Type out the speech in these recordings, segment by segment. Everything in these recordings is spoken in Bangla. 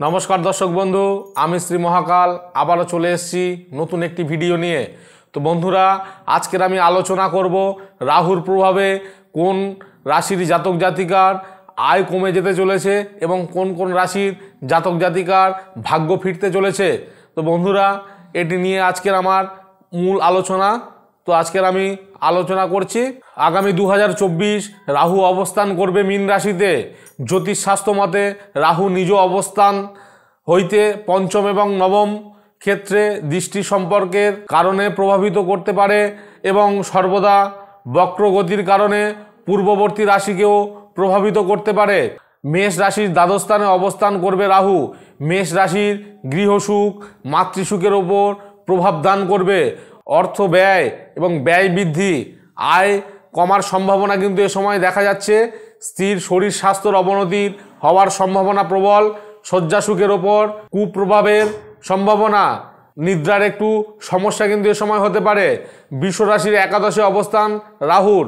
नमस्कार दर्शक बंधु आमी श्री महाकाल आबारो चले एसेছি नतून एकटी भिडियो निये। तो बंधुरा आजकेर आमी आलोचना करब राहुर प्रभावे कोन राशिर जातक जातिकार आय कमे जेते चलेছে এবং কোন কোন রাশির জাতক জাতিকার ভাগ্য ফিরতে চলেছে। তো বন্ধুরা এটি নিয়ে আজকের আমার মূল আলোচনা। তো আজকের আমি আলোচনা করছি আগামী 2024 রাহু অবস্থান করবে মীন রাশিতে। জ্যোতিষ শাস্ত্র মতে রাহু নিজ অবস্থান হইতে পঞ্চম এবং নবম ক্ষেত্রে দৃষ্টি সম্পর্কের কারণে প্রভাবিত করতে পারে এবং সর্বদা বক্রগতির কারণে পূর্ববর্তী রাশিকেও প্রভাবিত করতে পারে। মেষ রাশির দ্বাদশ স্থানে অবস্থান করবে রাহু। মেষ রাশির গৃহসুখ মাতৃসুখের ওপর প্রভাব দান করবে। অর্থ ব্যয় এবং ব্যয় বৃদ্ধি আয় কমার সম্ভাবনা কিন্তু এ সময় দেখা যাচ্ছে। স্ত্রীর শরীর স্বাস্থ্যের অবনতির হওয়ার সম্ভাবনা প্রবল। শয্যা সুখের ওপর কুপ্রভাবের সম্ভাবনা, নিদ্রার একটু সমস্যা কিন্তু এ সময় হতে পারে। বৃষ রাশির একাদশে অবস্থান রাহুর।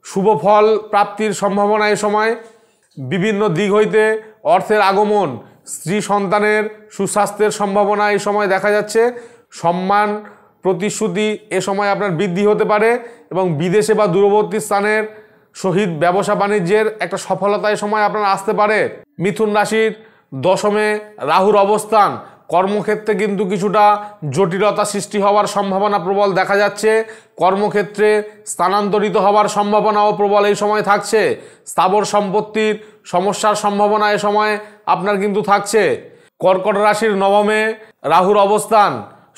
শুভ ফল প্রাপ্তির সম্ভাবনা এ সময়। বিভিন্ন দিক হইতে অর্থের আগমন, স্ত্রী সন্তানের সুস্বাস্থ্যের সম্ভাবনা এই সময় দেখা যাচ্ছে। সম্মান প্রতিশ্রুতি এ সময় আপনার বৃদ্ধি হতে পারে এবং বিদেশে বা দূরবর্তী স্থানের সহিত ব্যবসা বাণিজ্যের একটা সফলতা এই সময় আপনার আসতে পারে। মিথুন রাশির দশমে রাহুর অবস্থান কর্মক্ষেত্রে কিন্তু কিছুটা জটিলতা সৃষ্টি হওয়ার সম্ভাবনা প্রবল দেখা যাচ্ছে। কর্মক্ষেত্রে স্থানান্তরিত হওয়ার সম্ভাবনাও প্রবল এই সময় থাকছে। স্থাবর সম্পত্তির সমস্যার সম্ভাবনা এ সময় আপনার কিন্তু থাকছে। কর্কট রাশির নবমে রাহুর অবস্থান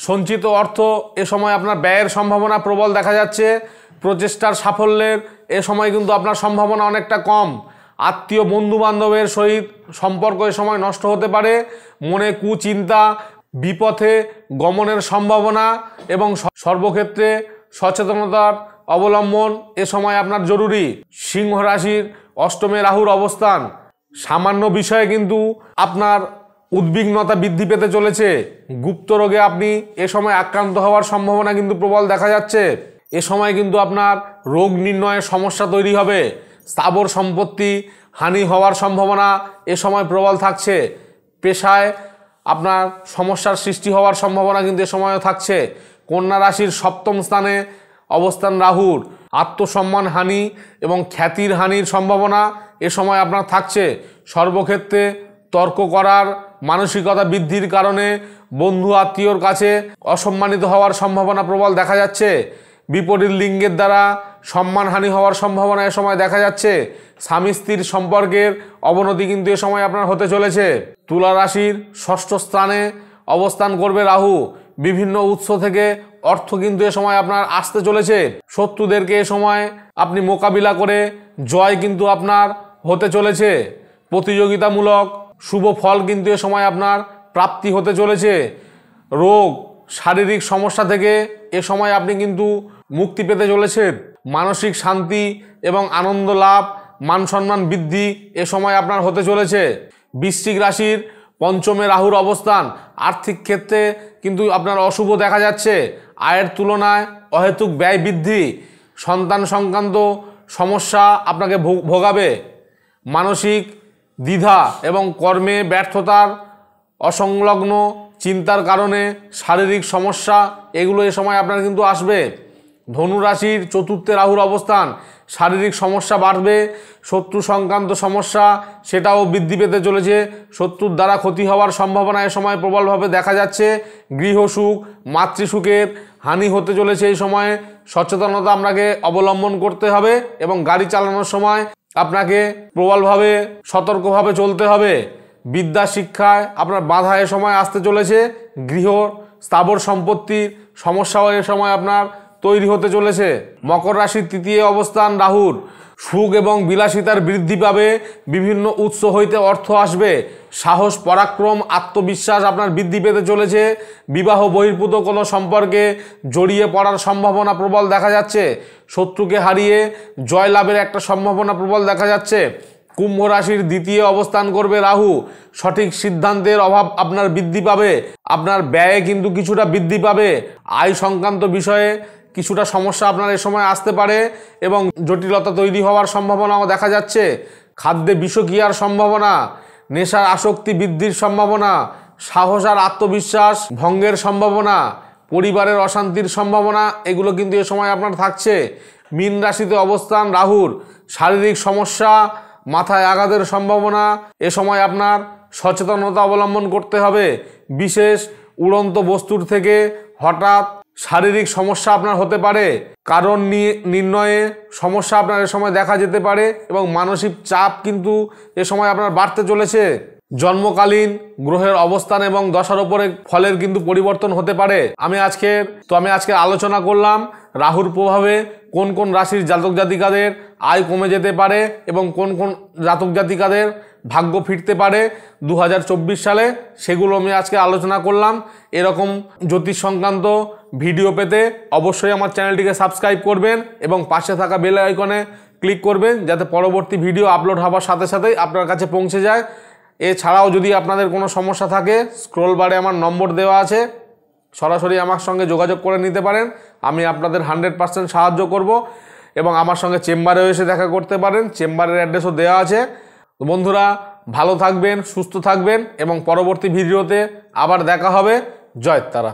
সঞ্চিত অর্থ এ সময় আপনার ব্যয়ের সম্ভাবনা প্রবল দেখা যাচ্ছে। প্রচেষ্টার সাফল্যের এ সময় কিন্তু আপনার সম্ভাবনা অনেকটা কম। আত্মীয় বন্ধু বান্ধবের সহিত সম্পর্ক এ সময় নষ্ট হতে পারে। মনে কুচিন্তা, বিপথে গমনের সম্ভাবনা এবং সর্বক্ষেত্রে সচেতনতার অবলম্বন এ সময় আপনার জরুরি। সিংহ রাশির অষ্টমে রাহুর অবস্থান সামান্য বিষয়ে কিন্তু আপনার উদ্বিগ্নতা বৃদ্ধি পেতে চলেছে। গুপ্ত রোগে আপনি এ সময় আক্রান্ত হওয়ার সম্ভাবনা কিন্তু প্রবল দেখা যাচ্ছে। এ সময় কিন্তু আপনার রোগ নির্ণয়ের সমস্যা তৈরি হবে। স্থাবর সম্পত্তি হানি হওয়ার সম্ভাবনা এ সময় প্রবল থাকছে। পেশায় আপনার সমস্যার সৃষ্টি হওয়ার সম্ভাবনা কিন্তু এ সময়ও থাকছে। কন্যা রাশির সপ্তম স্থানে অবস্থান রাহুর। আত্মসম্মান হানি এবং খ্যাতির হানির সম্ভাবনা এ সময় আপনার থাকছে। সর্বক্ষেত্রে তর্ক করার মানসিকতা বৃদ্ধির কারণে বন্ধু আত্মীয়র কাছে অসম্মানিত হওয়ার সম্ভাবনা প্রবল দেখা যাচ্ছে। বিপরীত লিঙ্গের দ্বারা সম্মানহানি হওয়ার সম্ভাবনা এ সময় দেখা যাচ্ছে। স্বামী স্ত্রীর সম্পর্কের অবনতি কিন্তু এ সময় আপনার হতে চলেছে। তুলা রাশির ষষ্ঠ স্থানে অবস্থান করবে রাহু। বিভিন্ন উৎস থেকে অর্থ কিন্তু এ সময় আপনার আসতে চলেছে। শত্রুদেরকে এ সময় আপনি মোকাবিলা করে জয় কিন্তু আপনার হতে চলেছে। প্রতিযোগিতামূলক শুভ ফল কিন্তু এ সময় আপনার প্রাপ্তি হতে চলেছে। রোগ শারীরিক সমস্যা থেকে এ সময় আপনি কিন্তু মুক্তি পেতে চলেছেন। মানসিক শান্তি এবং আনন্দ লাভ, মান সম্মান বৃদ্ধি এ সময় আপনার হতে চলেছে। বৃশ্চিক রাশির পঞ্চমে রাহুর অবস্থান আর্থিক ক্ষেত্রে কিন্তু আপনার অশুভ দেখা যাচ্ছে। আয়ের তুলনায় অহেতুক ব্যয় বৃদ্ধি, সন্তান সংক্রান্ত সমস্যা আপনাকে ভোগাবে। মানসিক দ্বিধা এবং কর্মে ব্যর্থতার অসংলগ্ন চিন্তার কারণে শারীরিক সমস্যা এগুলো এ সময় আপনার কিন্তু আসবে। ধনু রাশির চতুর্থে রাহুর অবস্থান শারীরিক সমস্যা বাড়বে। শত্রু সংক্রান্ত সমস্যা সেটাও বৃদ্ধি পেতে চলেছে। শত্রুর দ্বারা ক্ষতি হওয়ার সম্ভাবনা এ সময় প্রবলভাবে দেখা যাচ্ছে। গৃহসুখ মাতৃসুখের হানি হতে চলেছে। এই সময়ে সচেতনতা আপনাকে অবলম্বন করতে হবে এবং গাড়ি চালানোর সময় আপনাকে প্রবলভাবে সতর্কভাবে চলতে হবে। বিদ্যা শিক্ষায় আপনার বাধা এ সময় আসতে চলেছে। গৃহ স্থাবর সম্পত্তির সমস্যাও এ সময় আপনার তৈরি হতে চলেছে। মকর রাশির তৃতীয় অবস্থান রাহুর। সুখ এবং বিলাসিতার বৃদ্ধি পাবে। বিভিন্ন উৎস হইতে অর্থ আসবে। সাহস পরাক্রম আত্মবিশ্বাস আপনার বৃদ্ধি পেতে চলেছে। বিবাহ বহির্ভূত কোনো সম্পর্কে জড়িয়ে পড়ার সম্ভাবনা প্রবল দেখা যাচ্ছে। শত্রুকে হারিয়ে জয় লাভের একটা সম্ভাবনা প্রবল দেখা যাচ্ছে। কুম্ভ রাশির দ্বিতীয় অবস্থান করবে রাহু। সঠিক সিদ্ধান্তের অভাব আপনার বৃদ্ধি পাবে। আপনার ব্যয়ে কিন্তু কিছুটা বৃদ্ধি পাবে। আয় সংক্রান্ত বিষয়ে কিছুটা সমস্যা আপনার এ সময় আসতে পারে এবং জটিলতা তৈরি হওয়ার সম্ভাবনাও দেখা যাচ্ছে। খাদ্যে বিষক্রিয়ার সম্ভাবনা, নেশার আসক্তি বৃদ্ধির সম্ভাবনা, সাহস আর আত্মবিশ্বাস ভঙ্গের সম্ভাবনা, পরিবারের অশান্তির সম্ভাবনা, এগুলো কিন্তু এ সময় আপনার থাকছে। মীন রাশিতে অবস্থান রাহুর, শারীরিক সমস্যা, মাথায় আঘাতের সম্ভাবনা। এ সময় আপনার সচেতনতা অবলম্বন করতে হবে। বিশেষ উড়ন্ত বস্তুর থেকে হঠাৎ শারীরিক সমস্যা আপনার হতে পারে, কারণ নির্ণয়ে সমস্যা আপনার এ সময় দেখা যেতে পারে এবং মানসিক চাপ কিন্তু এ সময় আপনার বাড়তে চলেছে। জন্মকালীন গ্রহের অবস্থান এবং দশার উপরে ফলের কিন্তু পরিবর্তন হতে পারে। আমি আজকে আলোচনা করলাম রাহুর প্রভাবে কোন কোন রাশির জাতক জাতিকাদের আয় কমে যেতে পারে এবং কোন কোন জাতক জাতিকাদের ভাগ্য ফিরতে পারে 2024 সালে, সেগুলো আমি আজকে আলোচনা করলাম। এরকম জ্যোতিষ সংক্রান্ত ভিডিও পেতে অবশ্যই আমার চ্যানেলটিকে সাবস্ক্রাইব করবেন এবং পাশে থাকা বেল আইকনে ক্লিক করবেন, যাতে পরবর্তী ভিডিও আপলোড হওয়ার সাথে সাথেই আপনার কাছে পৌঁছে যায়। এছাড়াও যদি আপনাদের কোনো সমস্যা থাকে, স্ক্রল বারে আমার নম্বর দেওয়া আছে, সরাসরি আমার সঙ্গে যোগাযোগ করে নিতে পারেন। আমি আপনাদের 100% সাহায্য করব এবং আমার সঙ্গে চেম্বারে এসে দেখা করতে পারেন। চেম্বারের অ্যাড্রেসও দেওয়া আছে। তো বন্ধুরা, ভালো থাকবেন, সুস্থ থাকবেন এবং পরবর্তী ভিডিওতে আবার দেখা হবে। জয় তারা।